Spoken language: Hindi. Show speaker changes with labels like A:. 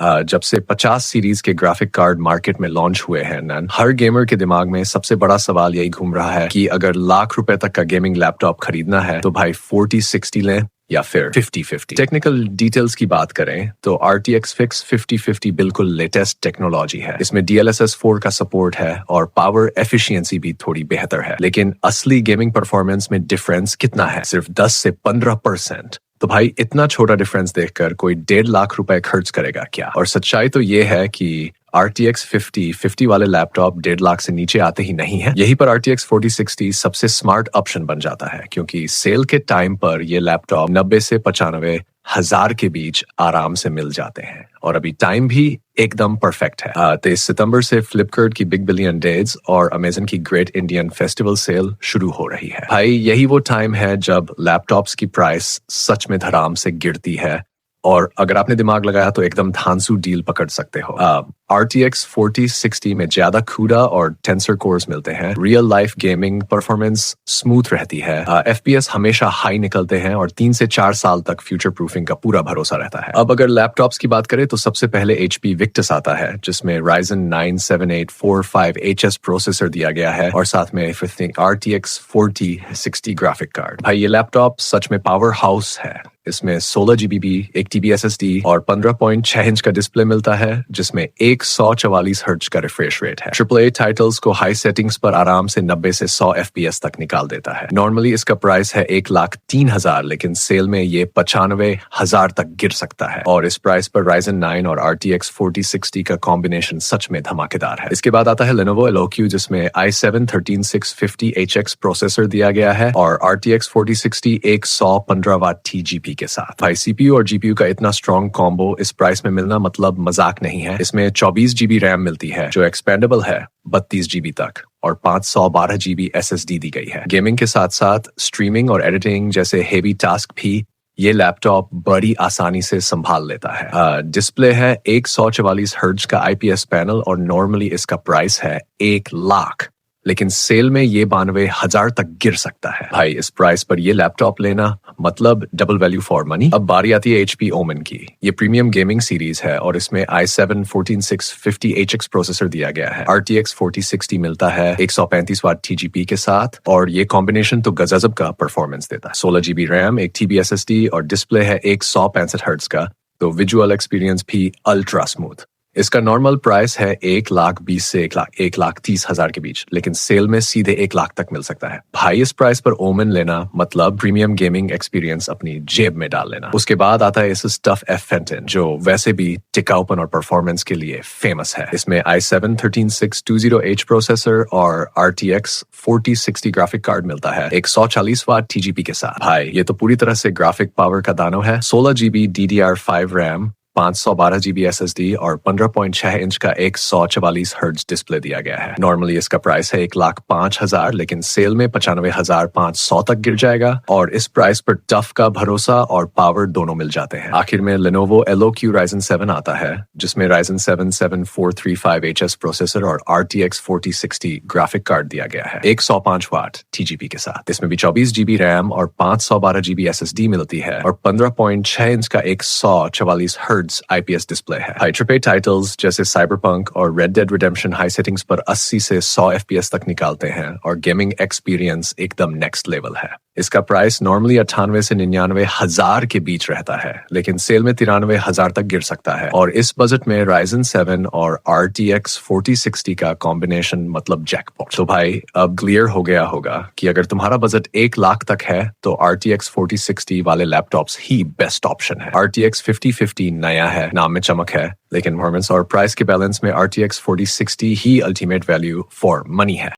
A: जब से 50 सीरीज के ग्राफिक कार्ड मार्केट में लॉन्च हुए हैं नन, हर गेमर के दिमाग में सबसे बड़ा सवाल यही घूम रहा है कि अगर लाख रुपए तक का गेमिंग लैपटॉप खरीदना है तो भाई 4060 लें या फिर 5050। टेक्निकल डिटेल्स की बात करें तो RTX Fix 5050 बिल्कुल लेटेस्ट टेक्नोलॉजी है। इसमें DLSS 4 का सपोर्ट है और पावर एफिशिएंसी भी थोड़ी बेहतर है। लेकिन असली गेमिंग परफॉर्मेंस में डिफरेंस कितना है? सिर्फ 10 से 15%। तो भाई इतना छोटा डिफरेंस देखकर कोई 1.5 लाख रुपए खर्च करेगा क्या? और सच्चाई तो ये है कि RTX 5050 वाले लैपटॉप 1.5 लाख से नीचे आते ही नहीं है। यही पर RTX 4060 सबसे स्मार्ट ऑप्शन बन जाता है, क्योंकि सेल के टाइम पर ये लैपटॉप 90 से 95 हजार के बीच आराम से मिल जाते हैं और अभी टाइम भी एकदम परफेक्ट है। 23 सितंबर से फ्लिपकार्ट की बिग बिलियन डेज और अमेजन की ग्रेट इंडियन फेस्टिवल सेल शुरू हो रही है। भाई यही वो टाइम है जब लैपटॉप्स की प्राइस सच में धड़ाम से गिरती है और अगर आपने दिमाग लगाया तो एकदम धांसू डील पकड़ सकते हो। RTX 4060 में ज्यादा CUDA और टेंसर कोर्स मिलते हैं। Real life gaming performance smooth रहती है। FPS हमेशा हाई निकलते हैं और 3 से 4 साल तक फ्यूचर प्रूफिंग का पूरा भरोसा रहता है। अब अगर लैपटॉप्स की बात करें तो सबसे पहले HP Victus आता है, जिसमें Ryzen 9 7845HS प्रोसेसर दिया गया है और साथ में RTX 4060 ग्राफिक कार्ड। भाई ये लैपटॉप सच में पावर हाउस है। इसमें 16 GB 1 TB SSD और 15.6 इंच का डिस्प्ले मिलता है, जिसमें 144 हर्ट्ज का रिफ्रेश रेट है। AAA टाइटल्स को हाई सेटिंग्स पर आराम से 90 से 100 FPS तक निकाल देता है। नॉर्मली इसका प्राइस है 1,03,000, लेकिन सेल में ये 95,000 तक गिर सकता है और इस प्राइस पर Ryzen 9 और RTX 4060 का कॉम्बिनेशन सच में धमाकेदार है। इसके बाद आता है Lenovo Eloque, जिसमें i7-13650HX प्रोसेसर दिया गया है और RTX 4060 115 वाट TGP के साथ। भाई CPU और GPU का इतना स्ट्रॉन्ग कॉम्बो इस प्राइस में मिलना मतलब मजाक नहीं है। इसमें 24 GB रैम मिलती है जो एक्सपेंडेबल है 32 GB तक और 512 GB SSD दी गई है। गेमिंग के साथ साथ स्ट्रीमिंग और एडिटिंग जैसे हेवी टास्क भी ये लैपटॉप बड़ी आसानी से संभाल लेता है। डिस्प्ले है 144 हर्ट्ज का IPS पैनल और नॉर्मली इसका प्राइस है 1 लाख, लेकिन सेल में ये 92,000 तक गिर सकता है। भाई इस प्राइस पर ये लैपटॉप लेना मतलब डबल वैल्यू फॉर मनी। अब बारी आती है HP Omen की। ये प्रीमियम गेमिंग सीरीज है और इसमें i7-14650HX प्रोसेसर दिया गया है। RTX 4060 मिलता है 135 वाट TGP के साथ और ये कॉम्बिनेशन तो गजब का परफॉर्मेंस देता है। 16 GB रैम, 1 TB SSD और डिस्प्ले है 165 हर्ट्ज का, तो विजुअल एक्सपीरियंस भी अल्ट्रा स्मूथ। इसका नॉर्मल प्राइस है 1,20,000 से 1,30,000 के बीच, लेकिन सेल में सीधे 1 लाख तक मिल सकता है। भाई इस प्राइस पर Omen लेना मतलब प्रीमियम गेमिंग एक्सपीरियंस अपनी जेब में डाल लेना। उसके बाद आता है Asus TUF F15, जो वैसे भी टिकाऊपन और परफॉर्मेंस के लिए फेमस है। इसमें i7-13620H प्रोसेसर और RTX 4060 ग्राफिक कार्ड मिलता है 140 वाट TGP के साथ। भाई ये तो पूरी तरह से ग्राफिक पावर का दानव है। 16 GB DDR5 RAM, 512 GB SSD और 15.6 इंच का 144 हर्ट्ज डिस्प्ले दिया गया है। नॉर्मली इसका प्राइस है 1,05,000, लेकिन सेल में 95,500 तक गिर जाएगा और इस प्राइस पर टफ का भरोसा और पावर दोनों मिल जाते हैं। आखिर में Lenovo Eloque Ryzen 7 आता है, जिसमें Ryzen 7 7435HS प्रोसेसर और RTX 4060 ग्राफिक कार्ड दिया गया है 105 वाट TGP के साथ। इसमें भी 24 GB रैम और 512 GB SSD मिलती है और 15.6 इंच का 144 हर्ट्ज IPS डिस्प्ले है। AAA टाइटल्स जैसे Cyberpunk और Red Dead Redemption high settings पर 80 से 100 FPS तक निकालते हैं और गेमिंग एक्सपीरियंस एकदम नेक्स्ट लेवल है। इसका प्राइस नॉर्मली 98 से 99,000 के बीच रहता है, लेकिन सेल में 93,000 तक गिर सकता है और इस बजट में Ryzen 7 और RTX 4060 का कॉम्बिनेशन मतलब जैकपॉट। तो भाई अब क्लियर हो गया होगा कि अगर तुम्हारा बजट 1 लाख तक है तो RTX 4060 वाले लैपटॉप्स ही बेस्ट ऑप्शन है। RTX 5050 नया है, नाम में चमक है, लेकिन परफॉर्मेंस और प्राइस के बैलेंस में RTX 4060 he ultimate value for money है।